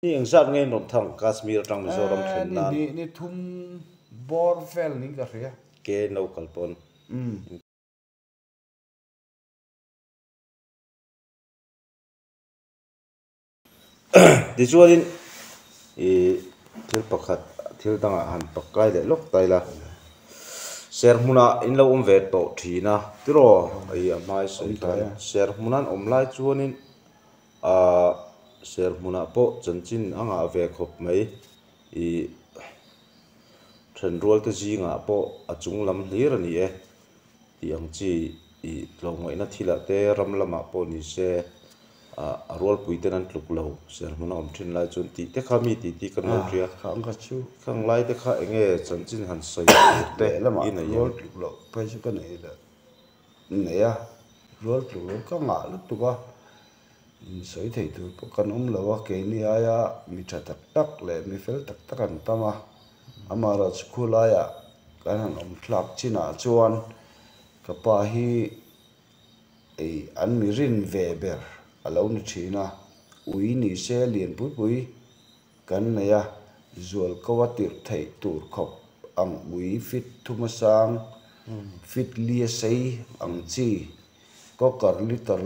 นี่ยังสัตว์เงินรถถังกาสมีร์ตังมิโซรัมเทนนันนี่ทุ่มบอร์เฟลนี่ก็เรียเกนเอาคัลปอนดิจวนทิลปักขัดทิลตั้งอาหารปักไก่เด็กลกไตละเserมุนาอินเราเวทโตทีนะที่รอไอ้ไม่สนใจเserมุนันไล่จวนเserมุนาโปจันจินอ่างเวคบไหมเทรนรัวตัวจีงโปจุงลำเลียร์นี่ที่อังจีลงไว้นาทีละเตรำละมาโปนี่เสรัวปุยเตนันลุกเล่าเserมุนาเทรนไล่จวนตีแต่ข้ามีตีกันแล้วเรียข้างกัดชูข้างไล่แต่ข้าเองจันจินหันใส่เตะละมารัวลุกเล่าไปชุกันไหนละเนี่ยรัวลุกเล่าก็งาลุกตัวสวยที่ตัวพวกกันเราว่าเกนี่มีจัดตักเลยมีเฟลตักกันตามาอามาราสกุลกันพลักชินาจวนกับป้าฮีอันมีรินเวเบอร์เราหนุ่ชินาอุยนี่เซเลียนปุยกันเนี่ยจวลกวาติร์ไทยตูร์ขบอังอุยฟิตทุมาสังฟิตเลียเซอังจีก็กอร์ลิตร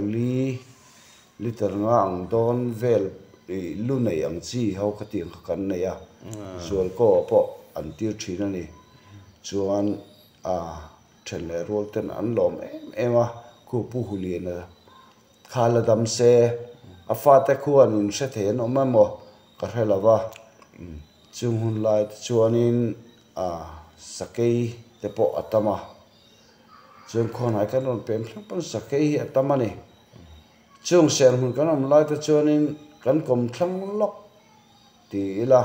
ลิตรง่างโดนเวลลุ่นในอังจีเขาขติงกันเนี่ยจวลก็พออันที่ชีนั่นนี่จวนเทนเลรัวเต็นอันลมคูปูหุลีนะคาลดัมเซฟาเตควรอินเสถียรอมมอกระเทลาวะจุงหุนไลจวนอินสเกยเตปออัตมาจุงคนหายกันนนเป็นพสเกยอัตมานี่จุงเสียงหุนกันนนไลแต่จวนอินกันกลมทั้งล็อกตีละ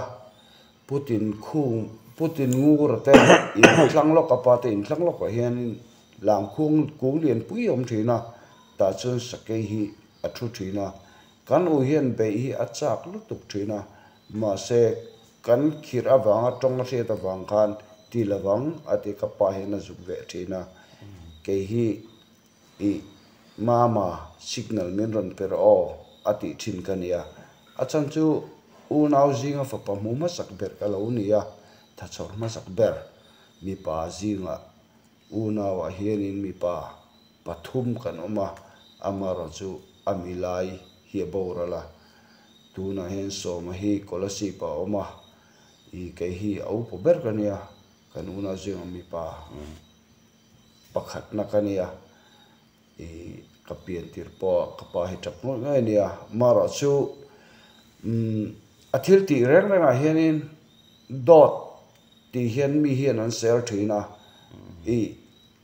ปูตินงูระเตอินทั้งล็อกกับปาตินทั้งล็อกกับเฮียนหลังกุ้งเรียนปุยอมทีนะแต่จนสเกยฮีอัตรุทีนะกันอุเฮียนเบฮีอัจฉริลุตุกทีนะมาเสกกันขีระวังตรงเสียตวังกันตีละวังอติกับปาเฮนะจุกเวทีนะเกฮีมาสิกนัลมินรันเปรออติทินกันเนี่ยอาจารย์จูอูนาวจิงฝักปะมุมาสักเบร์กันแล้วเนี่ยถ้าชอบมาสักเบร์มีป้าจิงอูนาวเฮียนินมีป้าปฐุมกันออกมาอามาราจูอามิไลเฮียบอระละตูน่าเห็นโซมาฮีโคลสีป้าออกมาเกฮีเอาปเบร์กันเนี่ยกันอูนาวจิงมีป้าปักขัดนักกันเนี่ยกับเปลี่ยนทีร์ปอกับป้าให้จับงูง่ายเนี่ยมาราจูอาทิตย์ที่แรกเลยนะเฮียนินดอทที่เฮียนมีเฮียนันเซลทีนะ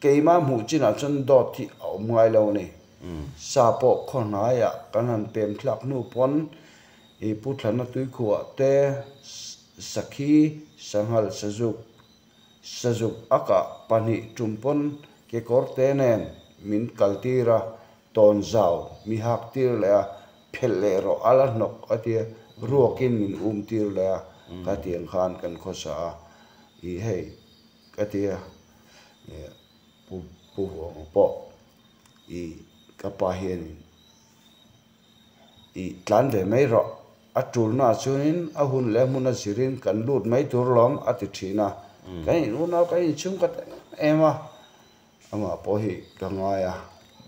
เกยมาหมู่จีน่าจนดอทที่เอาไม้แล้วนี่ซาปอกคนหายกันหันเป็นคลักนูปนพุทธนัตุยขวดเตสักขีสังหารสจุกอากาปนิจุมปนเกกอร์เตเนนมินกัลตีระตอนเจ้ามีหักตีเลยเพลเลโรอาลานกอดีรัวกินมินตีเลยกะเตียงขานกันข้อสาเฮ้กะเตียปูหัวปอกับปาเฮียนหลังเดไม่รออัตุลน่าชุนินอาหุนเล่มุนสิรินกันลูดไม่ตัวล้อมอติชีนะกันนู้นเอากันชุ่มกันอามาพอฮีกังไง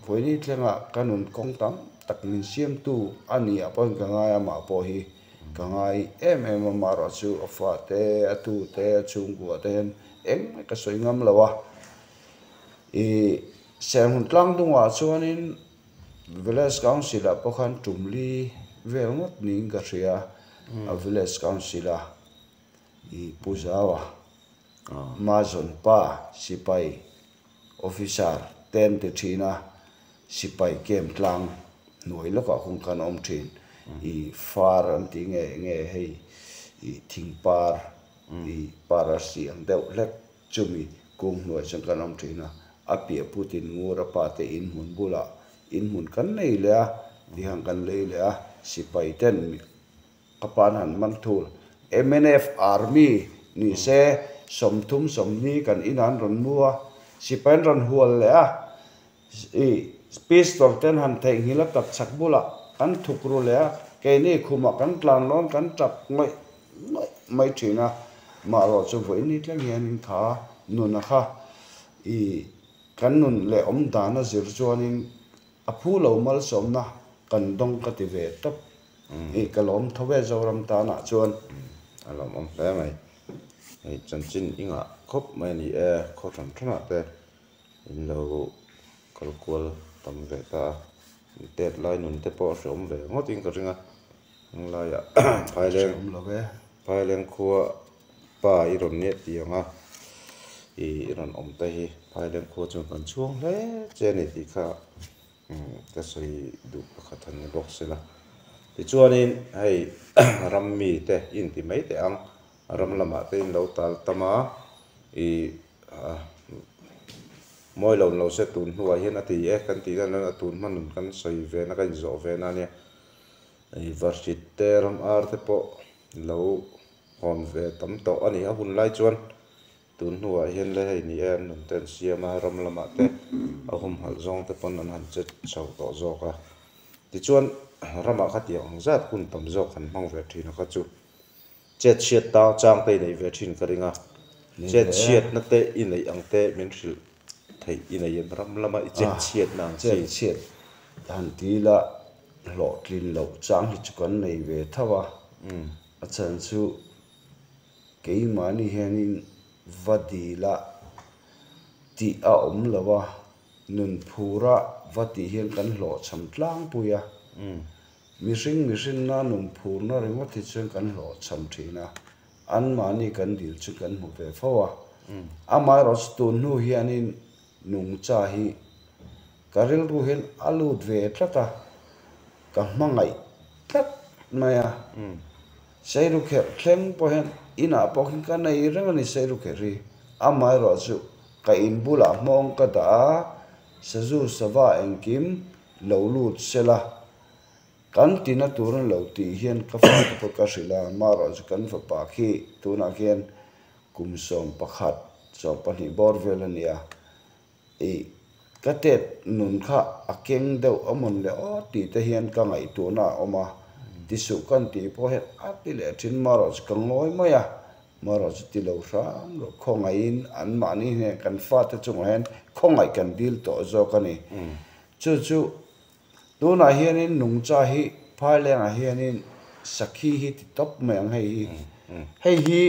พอนี้เรื่องกันนุนกงตั้งตักมินเสียมตู้อันนี้พอกังไงมาพอฮีกังไงมาราชูอฟาเตอตูเตชุงกัวเตนไม่ก็สวยงามเลยวะเสียงหุ่นตั้งตรงว่าชวนินวิลเลสกาวสิลาพวกขันจุ่มลีเวลงดนิ่งกระเสียวิลเลสกาวสิลาปูซาวะมาจนป้าสิไปออฟฟิศาร์เต็นติทีนะสิไปเกมกลางหน่วยแล้วก็คงกันอมทีนฟาร์อันที่เงี้ยให้ทิ้งปาร์ปาร์เสียงเดวเล็กจุมีกุงหน่วยสังกันอมทีนะอาเปียพูดินงูระปาเตอินหุนบุละอินหุนกันเลยเลยดิหังกันเลยสิไปเต้นกับปานหันมันทูล MNF Army นี่เสสมทุมสมนี้กันอินันรันมัวสิไปรันหัวเลยปีสตอลเต้นหันเทงฮิลักตักสักบุละกันทุกรู้เลยเก cái này khu mà cắn tràn lon cắn chặt mấy chuyện à mà rồi cho với nít là nghe nên khá nôn à khá ý cắn nôn lệ ta nó dễ cho nên phu lâu mal som na kan dong ka ti ve top ý cái lom thove zo ram ta na chuan alom te mai ei chan chin inga khop mai ni kho than thana te in lo kal kwal tam ve ta tet lai nun te po som ve ngotin ka ringa la ya phai leng khua pa iron ne ti anga iron om te hi phai leng khua chung kan chuang le che ni ti kha ta soi du ka than ni box la ti chuanin hei ram mi te in ti mai te ang ram lama te in lo tal tama moi lo se tun huwa hian ati kan ti dan na tun man kan soi ve na kan zo ve na ne ei varsit te ram ar te po lo hon ve tam to ani a hun lai chuan tun huwa hian le hei ni en nun ten siama ram lama te a hum hal zong te pon an han chet chau to zo ka ti chuan rama kha ti ang zat kun tam zo khan mang ve thina ka chu chet chiat ta chang te nei ve thin ka ringa chet chiat na te in nei ang te min thil thei in nei ram lama i chet chiat nang chet chiat han ti la lo tlin lo chang hi chukan nei ve thawa a chan chu ke mani hianin vadi la ti a om lawa nun phura vati hian kan lo cham tlang puya mihring na nun phur na ringa ti chuan kan lo cham thina an mani kan dil chu kan mu ve fawa amai ro stu nu hianin nung cha hi karil ru hian alut ve tlata ka mangai tlat maya seiru khe thleng po hen ina pokin ka nei rengani seiru khe ri amai ro chu ka in bula mong ka da sazu sawa engkim lo lut sela kan tina turun lo ti hian ka fa ka ka sila ma ro chu kan fa pa khi tuna hian kum som pakhat so pani bor velania e ka tet nun kha akeng deuh amon le o ti te hian ka ngai tu na oma ti su kan ti po het ati le thin ma ro ka ngoi maya ma ro ti lo ram ro khongai in an ma ni he kan fa te chung hen khongai kan dil to zo ka ni chu tu na hian in nung cha hi phai leng a hian in sakhi hi ti top meng hei hi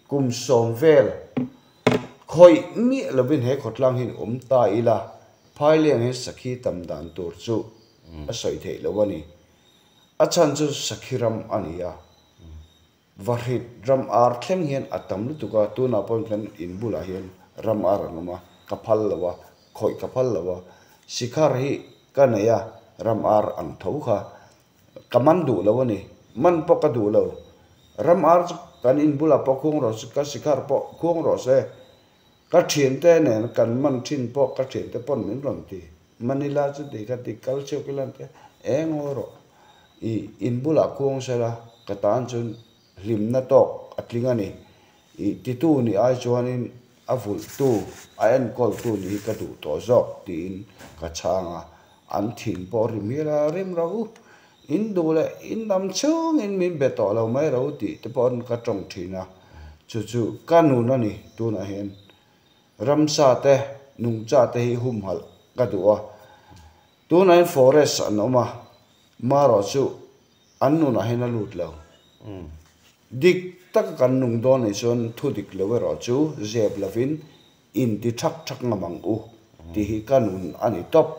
kum som vel khoi mi lovin he khotlang hin ta ila phai leng he sakhi tam dan tur chu a soi thei lowani a chan chu sakhiram ania varhit ram ar thleng hian atam lu tuka tu na pon kan in bula hian ram ar anuma kaphal lawa khoi kaphal lawa sikhar hi kanaya ram ar ang tho kha kaman du lawani man po ka du lo ram ar kan in bula po khung ro ka sikhar po khung ro se ka thien te ne kan man thin po ka thien te pon min ron ti manila chu de ka ti kal cheu kilan te engoro in bula khung se la ka tan chun lim na tok atlingani ti tu ni ai chuanin avul tu ayan kol tu ni ka du to zok tin ka changa an thin po rimira rim rau in dule in nam chung in min beto lo mai ro ti te pon ka tong thina chu kanu na ni tu na hen ramsa te nung cha te hi hum hal ka duwa tu na in forest anoma ma ro chu annu na hen alut lo dik tak kan nung don ni son thu dik lo ro chu zeb lavin in ti thak ngamang u ti hi kanun ani top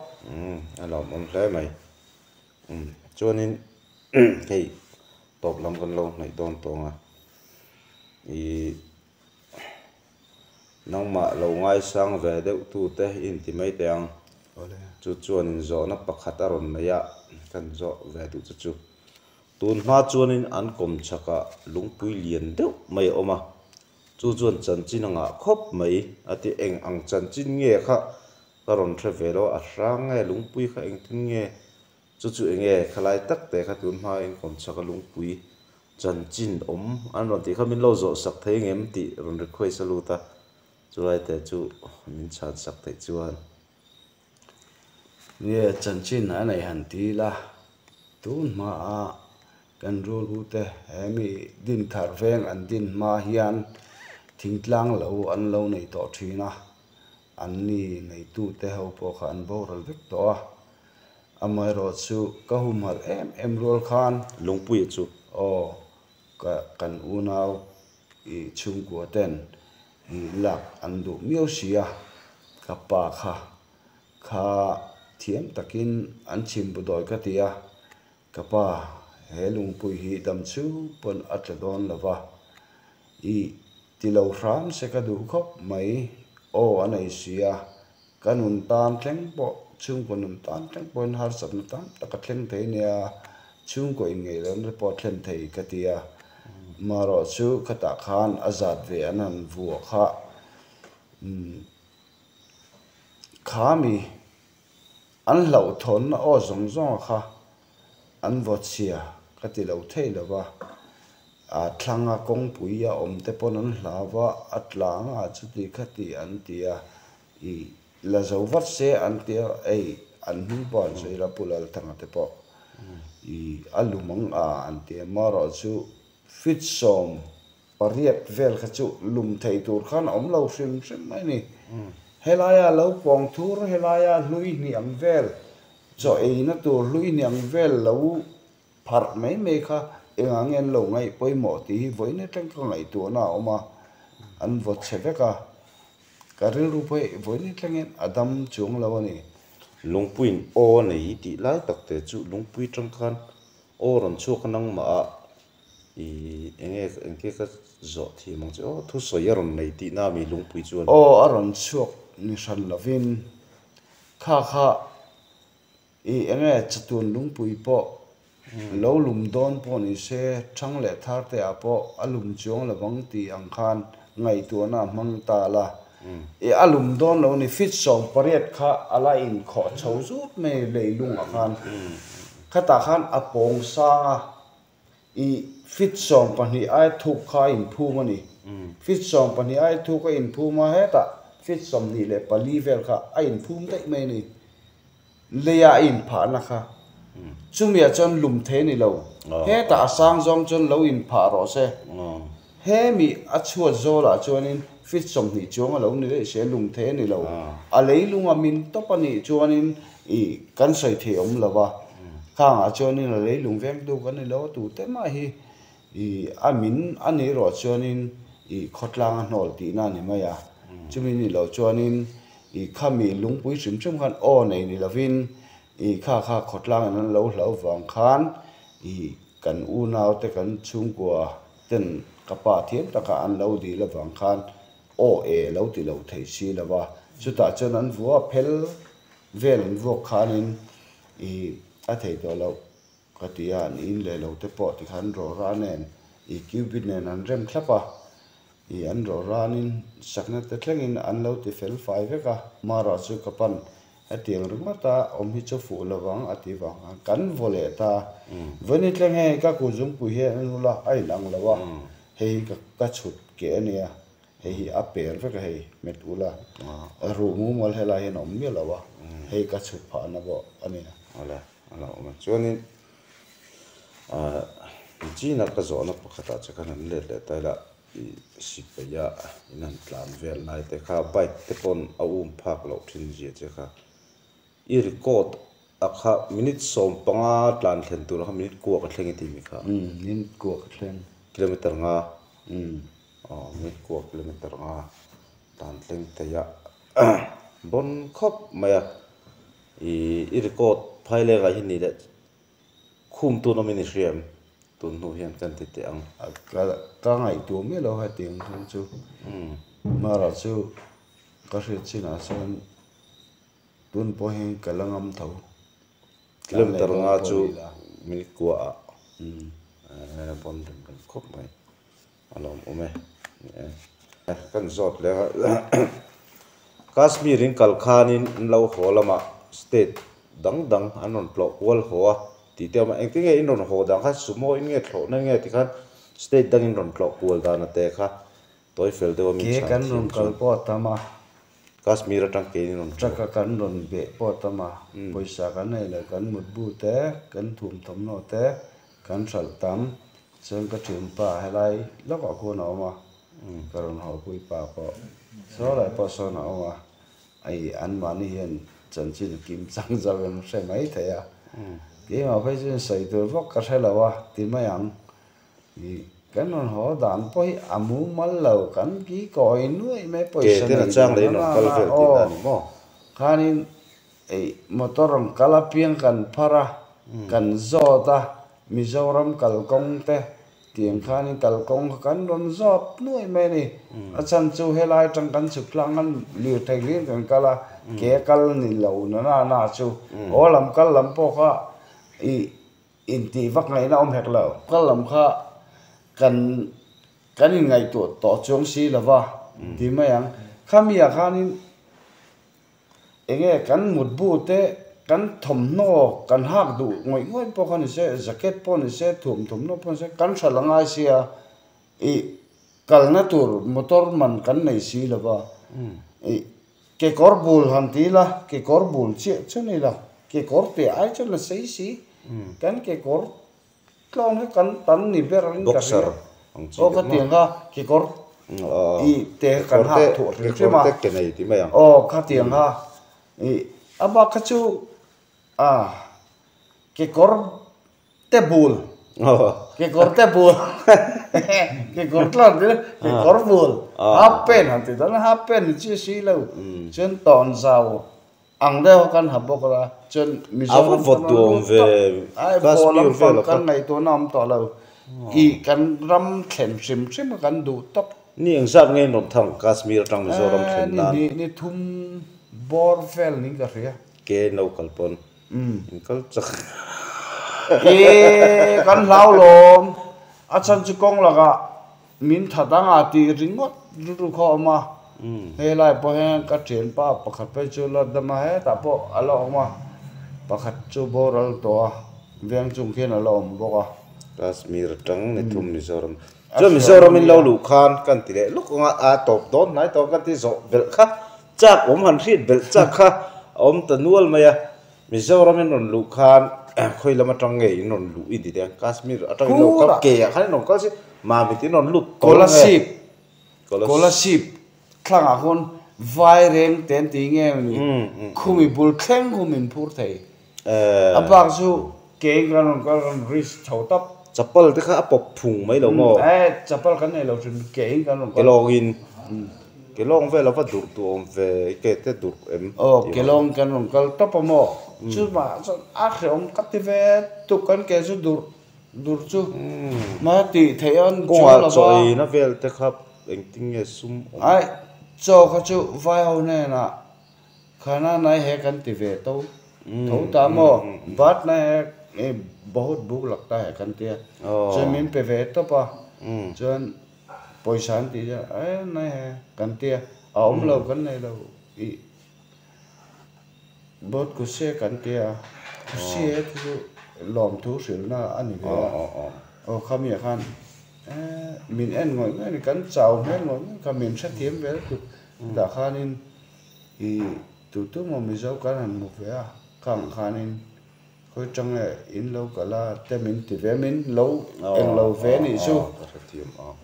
alom hle mai chuanin hei top lam kan lo nei don tonga nangma lo ngai sang ve deuh tu te in ti mai te ang chu chuanin zo na pakhat aron maya kan zo ve du chu tun ma chuanin an kom chaka lungpui lian deuh mai oma chu chuan chan chin anga khop mai ati eng ang chan chin nge kha karon travelo a rang nge lungpui kha eng tin nge chu enge khalai tak te kha tun ma in kom chaka lungpui chan chin om an ron ti khamin lo zo sak thei ngem ti ron request saluta chuai te chu min chan sak thei chuan ye chan chin anai han ti la tun ma a kan rul hu te hemi din thar veng an din ma hian thingtlang lo an lo nei to thina an ni nei tu te ho po kha an boral vek to a amai ro chu ka hum hal em rol khan lungpui chu o ka kan unau I chung ko ten I lak an du miao sia ka pa kha thiam takin an chim budoi ka tia ka pa he lungpui hi dam chu pon atla don lova I tilo ram se ka du khop mai o anei sia kanun tam thleng po chung ponun tam thleng pon har sap na tam taka thleng thei nia chung ko ingei ron report thleng thei ka tia maro chu khata khan azat ve anan vu kha khami an lo thon na o zong zong kha an vot sia ka ti lo thei lova a thlanga kong puia om te pon an hlawa atlanga chu ti khati an tia I la zo vat se an tia ei an hu bon sei la pulal thanga te po I alumang a an tia maro chu fit som pariat vel kha chu lum thei tur khan om lo hrim mai ni helaya lo pong thur helaya hlui ni ang vel cho ei na tur hlui ni ang vel lo phar mai kha engangen lo ngai poimo ti voine tlang ka ngai tu na oma an vot cheveka karil ru poi voine tlangen adam chung lo ni lungpui o nei ti lai tak te chu lungpui tang khan o ron chu kanang ma I enge ka zo thi mong chu thu so yaron nei ti na mi lungpui chu o aron chuak ni san lovin kha I enge chatun lungpui po lo lum don po ni se thang le thar te a po alum chuang la bang ti ang khan ngai tu na mang ta la E alum don lo ni fit som pariat kha ala in kho chho zut me leilung a khan khata khan apong sanga I fit som pani ai thuk kha in phu mani fit som pani ai thuk ka in phu ma heta fit som ni le pali vel kha ai in phum dei mai ni leya in pha na kha chumia chon lum the ni lo heta sang jong chon lo in pha ro se he mi achua zola chonin fit som ni chonga lo ni le se lum the ni lo a leilunga min to pani chonin I kan sai the om lawa khang a chonin a leilung veng du kan ni lo tu te ma hi I amin ani ro chonin I khotlang nol ti na ni maya chumi ni lo chonin I khami lungpui sim chum khan o nei ni lovin I kha khotlang an lo wang khan I kan u naw te kan chung kwa ten kapa thiam taka an lo di la wang khan o e lo ti lo thei si lawa chuta chon an vua phel vel an vua khanin I a thei to lo katia an in le lo te po ti khan ro ra nen I cubit nen an rem thlapa I an ro ranin sakna te thlengin an lo ti fel fai veka mara chu kapan atiang rumata om hi chu fu lawang ati wang kan vole ta vani tlenge ka ku zum pu he anula ai lang lawa hei ka chut ke ania hei a per veka hei met ula ru mu mol hela he nom mi lawa hei ka chut pha na bo ania ala ma chuanin China ka zo na pakhata chakan le ta la sipaya inan plan vel nai te kha bike te pon phak lo thin ji che kha I record akha minute som panga tlan thlen tur kha minute ko ka thleng ti mi kha minute ko ka thleng kilometer nga minute ko kilometer nga tlan thleng te ya bon khop maya I record phile ga hin ni de khum tu no mini riam tun nu hian kan ti te ang ka ngai tu me lo ha ting chu mara chu ka ri china son tun po hin kalangam thau kilometer nga chu minute ko a bon kan khop mai alom ome kan zot le Kashmir in kalkhanin lo holama state dang anon plok wal hoa ti te ma engti nge in ron ho dang kha sumo in nge thlo na nge ti khan state dang in ron plok pul da na te kha toy fel de mi ke kan ron kal po tama Kashmir atang ke in ron chaka kan ron be po tama poisa kan nei la kan mut bu te kan thum thom no te kan sal tam chen ka thin pa helai lok a ko no ma karon ho pui pa ko so lai po so no ma ai an ma ni hian chan chin kim chang zal em se mai thaya ke ma phai chen sai tur vok ka thela wa ti ma yang i kan non ho dan poi amu mal lo kan ki koi nuai mai poi ke sa te na chang le no kal vel ti dan mo khanin ei motorong kala piang kan phara kan zota mizoram kalkong te tiang khani kalkong kan ron zot nuai mai ni achan chu helai tang kan chu klangan li thai rin kan kala ke kal ni lo na na chu olam kal lam po kha i in ti vak ngai na om hek lo kal lam kha kan in ngai to chong si lawa ti mai ang khamia khanin enge kan mutbu te kan thom no kan hak du ngoi ngoi po khan se jacket po ni se thum no po se kan salanga sia i kalna tur motor man kan nei si lawa i ke korbul han ti la ke korbul che chuni la ke kor te ai chun la sei si kan ke kor klong kan tan ni ber rin ka boxer o ka tiang ga ke kor i te kan ha thu ke kor te ke nei ti mai ang o ka tiang ha i aba ka chu ke kor te bul ke kor te bul ke kor tlan de ke kor bul half pen han ti dan half pen chi si lo chen ton zau ang de kan ha bok la chen mi zo ava vot tu om ve ai bo lam pang kan nei to nam to lo i kan ram thlen sim kan du tok ni ang zat ngai nom thang Kashmir tang Mizoram thlen nan ni thum bor fel ni ka ria ke no kalpon in kal chak e kan lau lom achan chu kong laga min thadanga ti ringot ru kho ma he lai po he ka chen pa pakhat pe chu la dama he ta po alo ma pakhat chu boral to veng chung khen alo om boka Kashmir tang ne thum Mizoram cho Mizoram in lo lu khan kan ti le luk nga a top don nai to kan ti zo bel kha chak om han rit bel chak kha om ta nual maya Mizoram in non lu khan khoi lama tang nge non lu i di dang Kashmir atang lo ka ke ya khan non ka si ma mi ti non lu scholarship thlang a hon vai reng ten ti nge ni khumi bul khleng khumin phur thei abak chu ke kan risk thau tap chapal te kha apop phung mai lo mo chapal kan nei lo trin ke kan ke login ke long ve lo va dur tu om ve ke te dur em ke long kan ron kal top mo chu ma chu a khom kaptive tu kan ke chu dur chu ma ti theian ko a choi na vel te khap eng ting e sum ai cho kha chu vai ho ne na khana nai he kan ti ve to thau ta mo bat na e बहुत भूख लगता है कंतिया जमीन पे वेट तो पा जन पैसा ती जा ए नहीं है कंतिया हम लोग कन नहीं लोग बहुत कुछ से कंतिया कुछ है तो लॉम थू सिल ना अन्य के ओ खमी Khan min en ngồi ngay cắn chào hết ngồi cả mình sẽ thiếm về tụt đã khanin thì tụt tụt mà mình giấu cái hàng một vé càng khanin khối trong này in lâu cả là tem mình thì vé mình lâu em lâu vé này chứ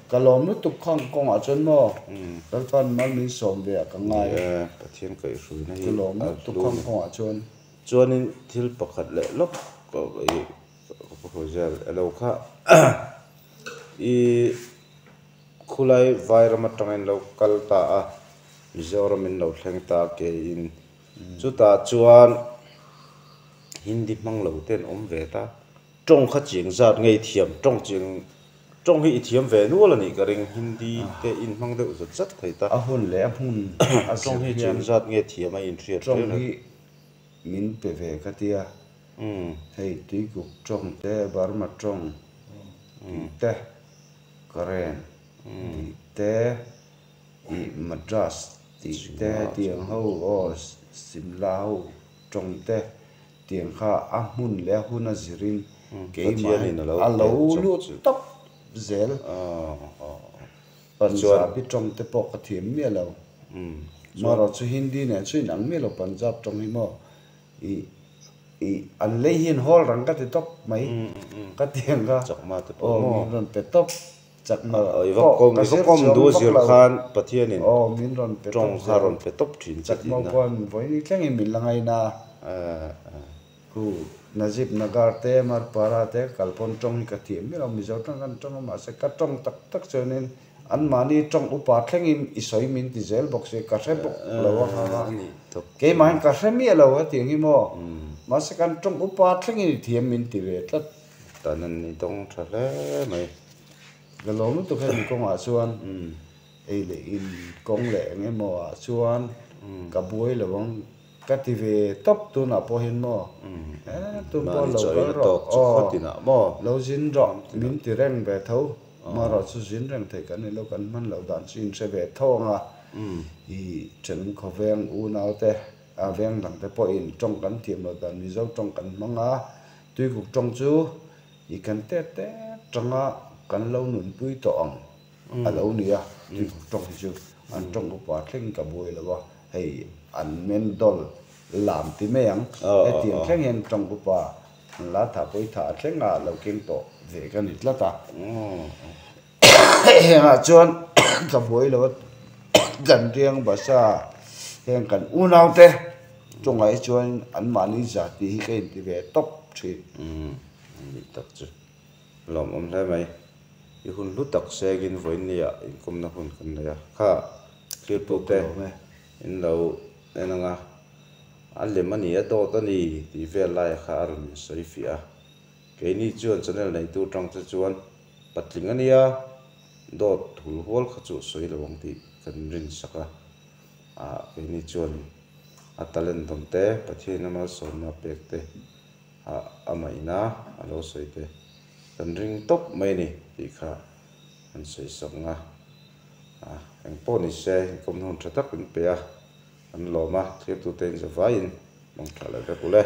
cả lom nó tục không con ở chân mò cái phần mà mình sớm về cả ngày thiên cái suy này cái lom nó tục không con ở chân cho nên thiếu bậc hạt lệ lốc có cái giờ lâu khá i khulai vai ram atangin local ta a Mizoram in lo thleng ta ke in chu ta chuan hindi mang lo ten om ve ta tong kha ching zat ngei thiam tong hi thiam ve nu la ni ka ring hindi te in mang de zat zat thai ta a hun le a hun a tong hi ching zat nge thiam a in riat tong hi min pe ve ka tia hei ti guk tong te barma tong te Karen te i Madras te tiang ho o Simla ho trong te tiang kha a mun le hun a zirin ke ma a lo lu top zel Punjab bi trong te pok a thiam mi lo ma ro chu Hindi ne chu nang mi lo Punjab trong hi mo i an lei hin hol rang ka ti top mai ka tiang ka chak ma te o min ron pe top chak ma i va kom du zir khan pathian in min ron pe tong kha ron pe top thin chak ma kon voi ni tleng in min langai na ku najib nagar te mar para te kalpon tong ka thiam mi ram mi zo tang kan tong ma se ka tong tak tak chonin an mani tong upa thleng in isoi min ti zel box se ka hre bok lawa ha ke man ka hre mi lawa tiang hi mo ma se kan tong upa thleng in thiam min ti ve tlat tanan ni tong thale mai galong tu khen kong a chuan ei le in kong le nge mo a chuan ka buai lawang ka ti ve top tu na po hin mo tu po lo ka ro khotina mo lo jin ro min ti reng ve tho ma ro chu jin reng thei kan lo kan man lo dan sin se ve tho nga I chen kho veng u nau te a veng dang te po in trong kan thiam lo dan mi zo trong kan manga tui guk trong chu I kan te changa kan lo nun pui to ang a lo nia tui guk trong chu an trong ko pa thleng ka boi lo wa hei an men dol làm tí mẹ ang tiền khác hen trong của bà lá thả bôi thả khác ngà lâu kinh tổ về cái nít lá ta à chuan cái bôi là gần riêng bà sa hen cần u nào thế trong ấy chuan anh mà đi giả tí cái tí về top thì tak chu lom lai mai I hun lu tak se gin voin nia in kom na hun kan ya kha clear pu te in lo enanga alemani ato tani ti ve lai kha arun soifia ke ni chuan channel nei tu tang chu chuan patling ania dot thul hol kha chu soi lawang ti kan rin saka ke ni chuan a talent dom te pathian ama sona pek te amaina alo soi te kan ring top mai ni ti kha an soi sanga ang po ni se kom non thatak in pe an loma thep tu ten za vain mong thala ka kule